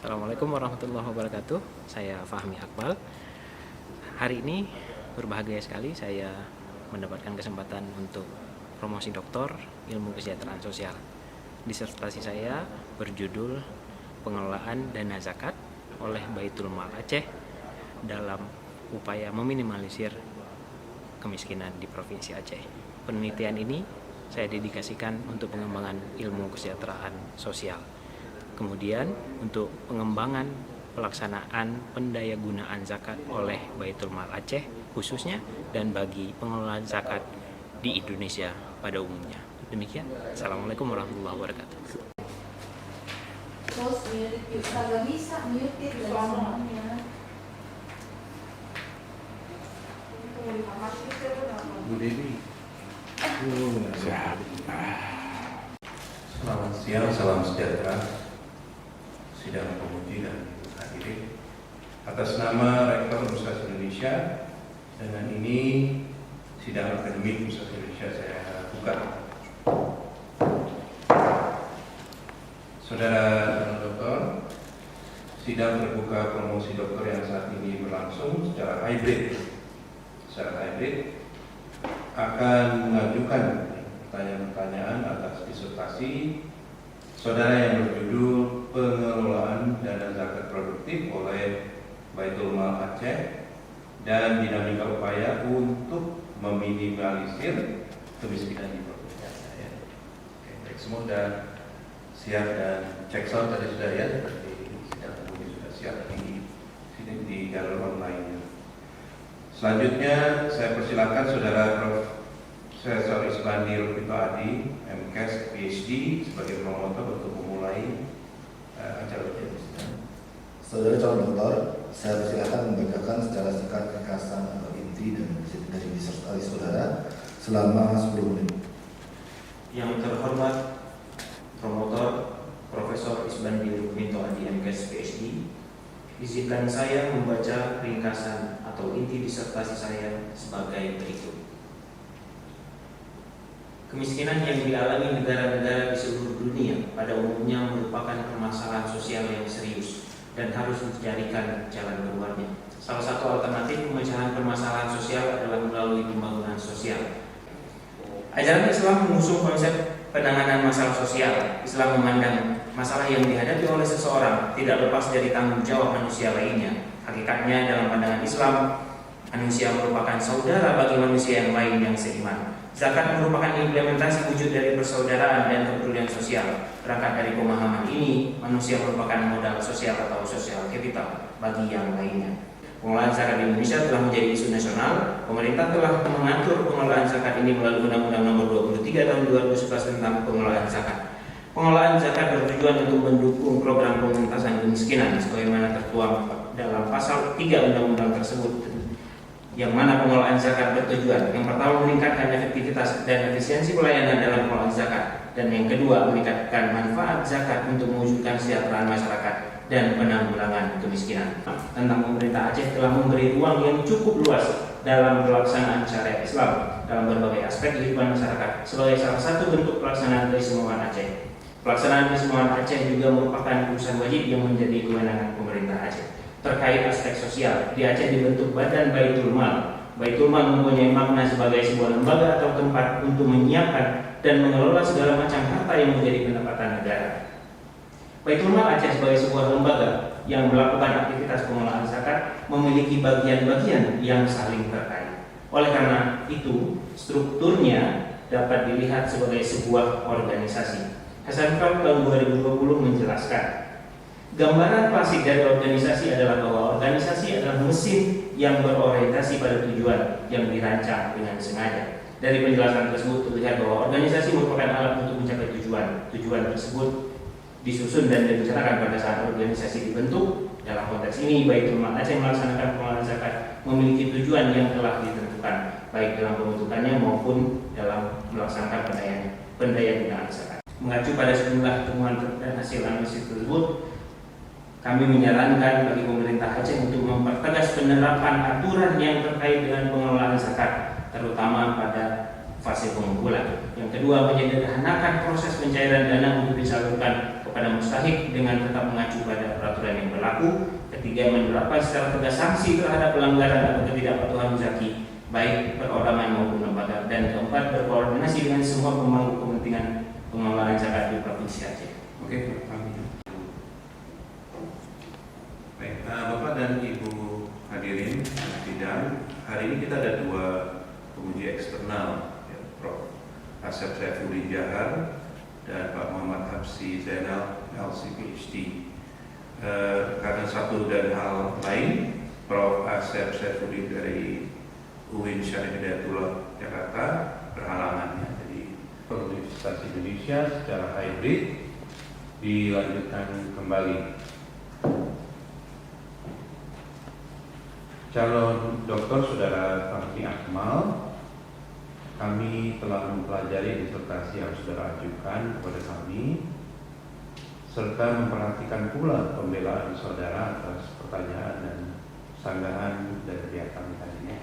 Assalamualaikum warahmatullahi wabarakatuh. Saya Fahmi Akmal. Hari ini berbahagia sekali saya mendapatkan kesempatan untuk promosi doktor ilmu kesejahteraan sosial. Disertasi saya berjudul Pengelolaan Dana Zakat oleh Baitul Mal Aceh dalam upaya meminimalisir kemiskinan di Provinsi Aceh. Penelitian ini saya dedikasikan untuk pengembangan ilmu kesejahteraan sosial. Kemudian untuk pengembangan pelaksanaan pendayagunaan zakat oleh Baitul Mal Aceh khususnya dan bagi pengelolaan zakat di Indonesia pada umumnya. Demikian. Assalamualaikum warahmatullahi wabarakatuh. Bu Dewi. Selamat siang, salam sejahtera. Sidang pemuji dan hadirin, atas nama Rektor Universitas Indonesia, dengan ini sidang akademik Universitas Indonesia saya buka. Saudara doktor, sidang terbuka promosi doktor yang saat ini berlangsung secara hybrid akan mengajukan pertanyaan-pertanyaan atas disertasi saudara yang berjudul Pengelolaan Dana Zakat Produktif oleh Baitul Mal Aceh dan dinamika upaya untuk meminimalisir kemiskinan di Provinsi Aceh. Baik, semua sudah siap dan cek sound tadi sudah ya, seperti sidang umum sudah siap di jalur online. Selanjutnya saya persilakan saudara Profesor Isbandi Rupito Adi, MKes PhD sebagai promotor untuk memulai acara ini. Saudara calon doktor, saya persilakan membacakan secara singkat ringkasan atau inti dari disertasi saudara selama 10 menit. Yang terhormat promotor Profesor Isbandi Rupito Adi, MKes PhD, izinkan saya membaca ringkasan atau inti disertasi saya sebagai berikut. Kemiskinan yang dialami negara-negara di seluruh dunia pada umumnya merupakan permasalahan sosial yang serius dan harus dicarikan jalan keluarnya. Salah satu alternatif pemecahan permasalahan sosial adalah melalui pembangunan sosial. Ajaran Islam mengusung konsep penanganan masalah sosial. Islam memandang masalah yang dihadapi oleh seseorang tidak lepas dari tanggung jawab manusia lainnya. Hakikatnya dalam pandangan Islam, manusia merupakan saudara bagi manusia yang lain yang seiman. Zakat merupakan implementasi wujud dari persaudaraan dan kepedulian sosial. Berangkat dari pemahaman ini, manusia merupakan modal sosial atau social capital bagi yang lainnya. Pengelolaan zakat di Indonesia telah menjadi isu nasional. Pemerintah telah mengatur pengelolaan zakat ini melalui Undang-Undang Nomor 23 Tahun 2011 tentang pengelolaan zakat. Pengelolaan zakat bertujuan untuk mendukung program pengentasan kemiskinan sebagaimana tertuang dalam pasal 3 undang-undang tersebut, yang mana pengelolaan zakat bertujuan yang pertama meningkatkan efektivitas dan efisiensi pelayanan dalam pengelolaan zakat, dan yang kedua meningkatkan manfaat zakat untuk mewujudkan kesejahteraan masyarakat dan penanggulangan kemiskinan. Tentang pemerintah Aceh telah memberi ruang yang cukup luas dalam pelaksanaan syariat Islam dalam berbagai aspek kehidupan masyarakat sebagai salah satu bentuk pelaksanaan keistimewaan Aceh. Pelaksanaan keistimewaan Aceh juga merupakan urusan wajib yang menjadi kewenangan pemerintah Aceh. Terkait aspek sosial, di Aceh dibentuk Badan Baitul Mal. Baitul Mal mempunyai makna sebagai sebuah lembaga atau tempat untuk menyiapkan dan mengelola segala macam harta yang menjadi pendapatan negara. Baitul Mal Aceh sebagai sebuah lembaga yang melakukan aktivitas pengelolaan zakat memiliki bagian-bagian yang saling terkait. Oleh karena itu, strukturnya dapat dilihat sebagai sebuah organisasi. Hasan tahun 2020 menjelaskan, gambaran klasik dari organisasi adalah bahwa organisasi adalah mesin yang berorientasi pada tujuan yang dirancang dengan sengaja. Dari penjelasan tersebut terlihat bahwa organisasi merupakan alat untuk mencapai tujuan. Tujuan tersebut disusun dan direncanakan pada saat organisasi dibentuk. Dalam konteks ini, Baitul Mal Aceh melaksanakan pengelolaan zakat memiliki tujuan yang telah ditentukan, baik dalam pembentukannya maupun dalam melaksanakan pendayagunaan zakat. Mengacu pada sejumlah temuan dan hasil analisis tersebut, kami menyarankan bagi pemerintah Aceh untuk mempertegas penerapan aturan yang terkait dengan pengelolaan zakat, terutama pada fase pengumpulan. Yang kedua, menyederhanakan proses pencairan dana untuk disalurkan kepada mustahik dengan tetap mengacu pada peraturan yang berlaku. Ketiga, menerapkan secara tegas sanksi terhadap pelanggaran atau ketidakpatuhan muzaki baik perorangan maupun lembaga. Dan keempat, berkoordinasi dengan semua pemangku kepentingan pengelolaan zakat di Provinsi Aceh. Oke, kami. Baik, Bapak dan Ibu hadirin sidang, hari ini kita ada dua penguji eksternal, ya, Prof. Asep Saifuddin Jahar dan Pak Muhammad Habsi Zainal LC PhD. Karena satu dan hal lain, Prof. Asep Saifuddin dari UIN Syarif Hidayatullah Jakarta berhalangan, ya. Jadi Universitas Indonesia secara hybrid dilanjutkan kembali. Calon doktor saudara Fahmi Akmal, kami telah mempelajari disertasi yang saudara ajukan kepada kami, serta memperhatikan pula pembelaan saudara atas pertanyaan dan sanggahan dari pihak kami tadinya.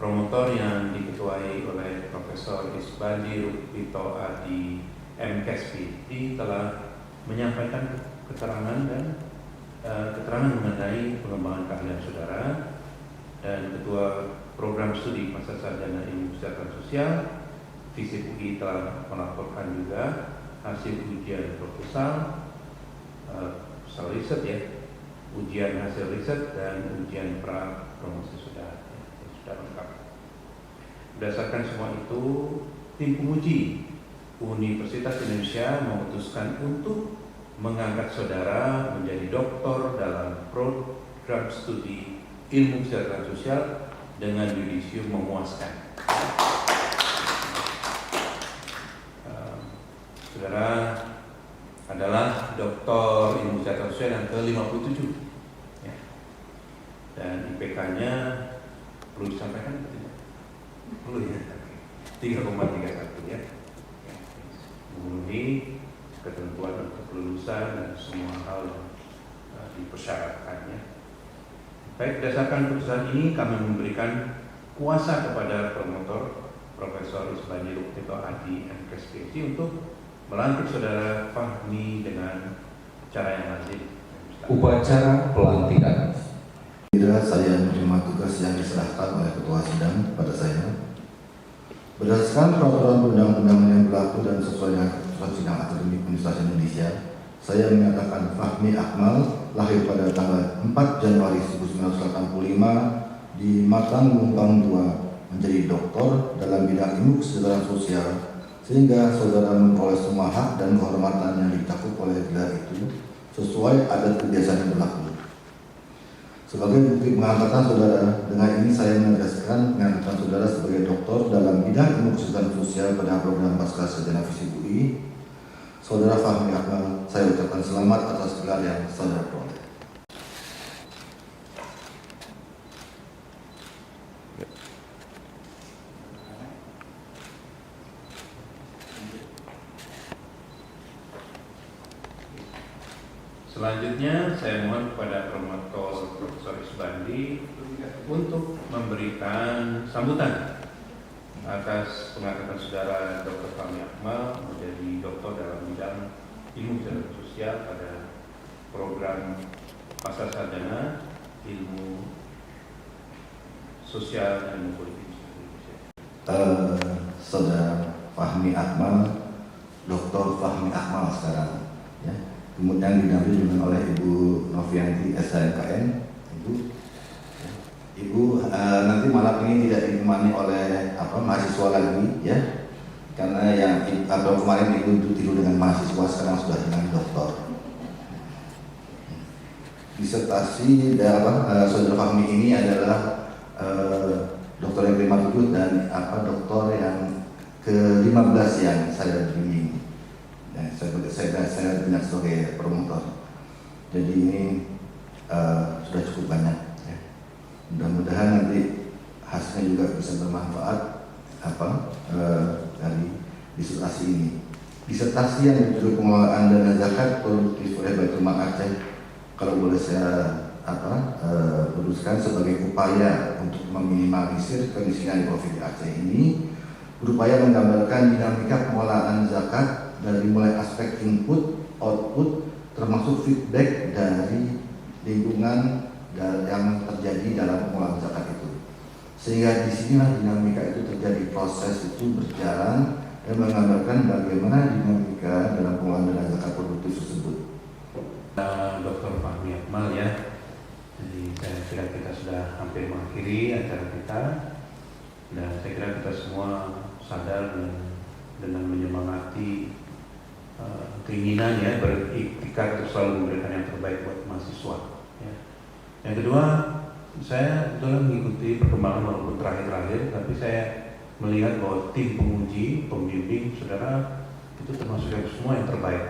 Promotor yang diketuai oleh Profesor Isbandi Rukmito Adi MKSPT telah menyampaikan keterangan mengenai pengembangan keahlian saudara, dan Ketua Program Studi Masa Sarjana Ilmu Kesehatan Sosial FISIP UI telah melaporkan juga hasil ujian proposal, riset, ya, ujian hasil riset dan ujian pra promosi saudara, sudah lengkap. Berdasarkan semua itu, tim penguji Universitas Indonesia memutuskan untuk mengangkat saudara menjadi doktor dalam program studi ilmu kesehatan sosial dengan yudisium memuaskan. Saudara adalah doktor ilmu kesehatan sosial yang ke-57, ya. Dan IPK-nya perlu disampaikan atau tidak? Perlu, ya. 3,31, ya. Memenuhi ketentuan untuk kelulusan dan semua hal yang dipersyaratkannya. Baik, berdasarkan putusan ini kami memberikan kuasa kepada promotor Profesor Isbandi Rukmito Adi MKSPC untuk melantik saudara Fahmi dengan cara yang lazim. Upacara pelantikan. Kira saya menerima tugas yang diserahkan oleh Ketua Sidang kepada saya. Berdasarkan peraturan perundang-undangan yang berlaku dan sesuai dengan keputusan Sidang Akademik Universitas Indonesia, saya menyatakan Fahmi Akmal lahir pada tanggal 4 Januari 1985 di Matang, Lumbang 2, menjadi doktor dalam bidang ilmu kesejahteraan sosial, sehingga saudara memperoleh semua hak dan kehormatan yang dicakup oleh gelar itu sesuai adat kebiasaan yang berlaku. Sebagai bukti pengangkatan saudara, dengan ini saya menegaskan pengangkatan saudara sebagai doktor dalam bidang ilmu kesehatan sosial pada program Pascasarjana FISIP UI. Saudara Fahmi Akmal, saya ucapkan selamat atas gelar yang saudara peroleh. Selanjutnya saya mohon kepada promotor Profesor Isbandi untuk memberikan sambutan atas pengangkatan saudara Dr. Fahmi Akmal menjadi doktor dalam bidang ilmu kesehatan sosial pada program Pascasarjana ilmu sosial dan ilmu politik. Saudara Fahmi Akmal, Dr. Fahmi Akmal sekarang, ya. Kemudian didampingi oleh Ibu Novianti SHMKN. Ibu nanti malam ini tidak ditemani oleh mahasiswa lagi, ya, karena yang kemarin Ibu tidur dengan mahasiswa, sekarang sudah dengan doktor. Disertasi saudara Fahmi ini adalah doktor yang ke-57 dan doktor yang ke-15 yang saya bimbing. Ya, saya benar sebagai promotor. Jadi ini sudah cukup banyak, ya. Mudah-mudahan nanti hasilnya juga bisa bermanfaat dari disertasi ini. Disertasi yang berjudul pengelolaan dana zakat produktif oleh Baitul Mal Aceh, kalau boleh saya luruskan, sebagai upaya untuk meminimalisir kemiskinan di Provinsi Aceh ini, berupaya menggambarkan dinamika pengelolaan zakat dari mulai aspek input, output, termasuk feedback dari lingkungan yang terjadi dalam pengelolaan zakat itu. Sehingga disinilah dinamika itu terjadi, proses itu berjalan dan menggambarkan bagaimana dinamika dalam pengelolaan dana zakat produktif tersebut. Dr. Fahmi Akmal ya. Jadi saya kira kita sudah hampir mengakhiri acara kita, dan saya kira kita semua sadar dengan menyemangati keinginan ya, berikhtiar untuk selalu memberikan yang terbaik buat mahasiswa. Ya. Yang kedua, saya betul mengikuti perkembangan walaupun terakhir-terakhir, tapi saya melihat bahwa tim penguji, pembimbing, saudara itu termasuk yang semua yang terbaik.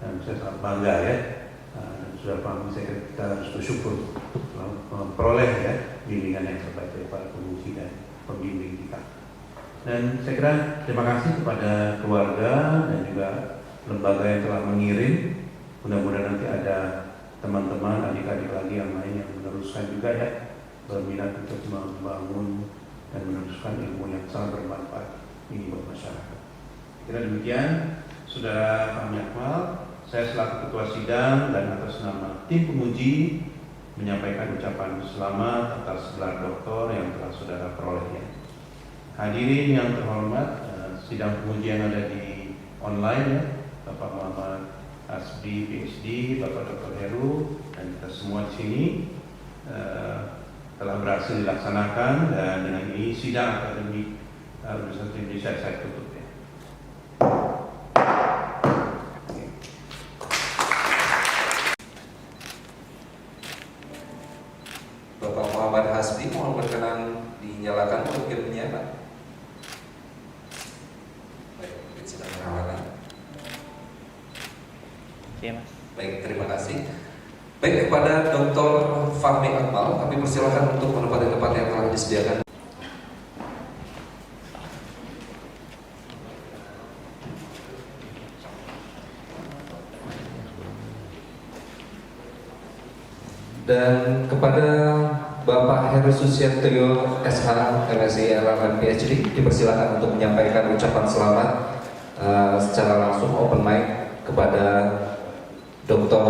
Dan saya sangat bangga ya, sudah paham, saya kira kita harus bersyukur memperoleh ya bimbingan yang terbaik dari para penguji dan pembimbing kita. Dan saya kira terima kasih kepada keluarga dan juga lembaga yang telah mengirim. Mudah-mudahan nanti ada teman-teman, adik-adik lagi yang lain yang meneruskan juga ya, berminat untuk membangun dan meneruskan ilmu yang sangat bermanfaat ini buat masyarakat. Kira demikian, Saudara Fahmi Akmal, saya selaku Ketua Sidang dan atas nama tim penguji menyampaikan ucapan selamat atas gelar doktor yang telah saudara perolehnya. Hadirin yang terhormat, sidang penguji yang ada di online ya, Bapak Muhammad Asbi PhD, Bapak Dr. Heru, dan kita semua di sini telah berhasil dilaksanakan, dan dengan ini sidang akademik Universitas Indonesia saya tutup ya. Bapak Muhammad Hasbi, mohon berkenan dinyalakan untuk filmnya, Pak. Baik, mungkin sedang menyalakan. Oke, Mas. Baik, terima kasih. Baik, kepada Dr. Fahmi Akmal, kami persilakan untuk menempati tempat yang telah disediakan. Dan kepada Bapak Heru Susiantyo SH, MSc, LLM, PhD, dipersilakan untuk menyampaikan ucapan selamat secara langsung open mic kepada Dr.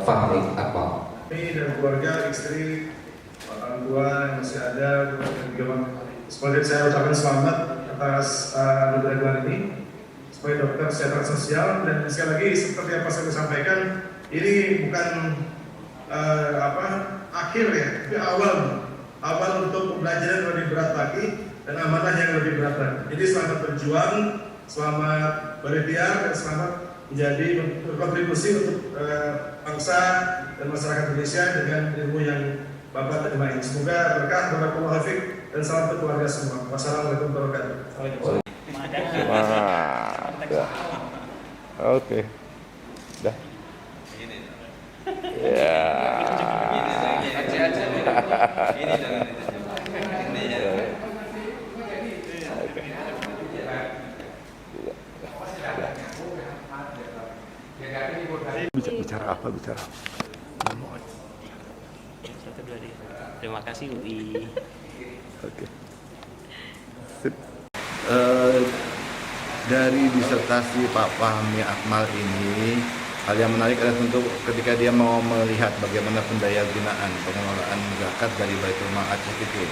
Fahmi Akmal. Kami dan keluarga, istri, orang tua yang masih ada, dan juga sebagai saya ucapkan selamat atas keberhasilan ini sebagai dokter kesehatan sosial. Dan sekali lagi seperti apa saya sampaikan, ini bukan akhir ya, tapi awal untuk pembelajaran yang lebih berat lagi dan amanah yang lebih berat lagi. Jadi selamat berjuang, selamat berikhtiar, dan selamat menjadi berkontribusi untuk bangsa dan masyarakat Indonesia dengan ilmu yang Bapak terima ini. Semoga berkah, barakallahu fiik, dan salam untuk keluarga semua. Wassalamualaikum warahmatullahi wabarakatuh. Oke. Dah. Ya. Bicara apa? Terima kasih UI. Oke. Dari disertasi Pak Fahmi Akmal ini, hal yang menarik adalah tentu ketika dia mau melihat bagaimana pendayagunaan pengelolaan zakat dari Baitul Mal Aceh itu,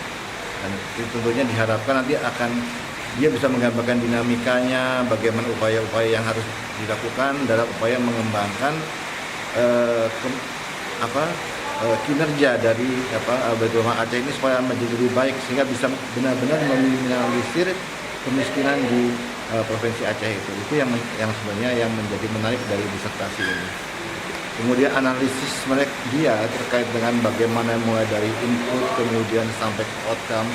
dan itu tentunya diharapkan nanti dia bisa menggambarkan dinamikanya, bagaimana upaya-upaya yang harus dilakukan dalam upaya mengembangkan kinerja dari Baitul Mal Aceh ini supaya menjadi lebih baik, sehingga bisa benar-benar meminimalisir kemiskinan di Provinsi Aceh itu yang sebenarnya yang menjadi menarik dari disertasi ini. Kemudian analisis dia terkait dengan bagaimana mulai dari input kemudian sampai ke outcome,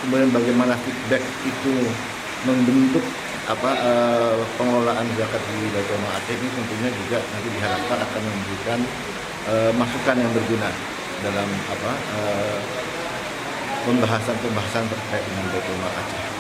kemudian bagaimana feedback itu membentuk pengelolaan zakat di Baitul Mal Aceh ini, tentunya juga nanti diharapkan akan memberikan masukan yang berguna dalam pembahasan terkait dengan Baitul Mal Aceh.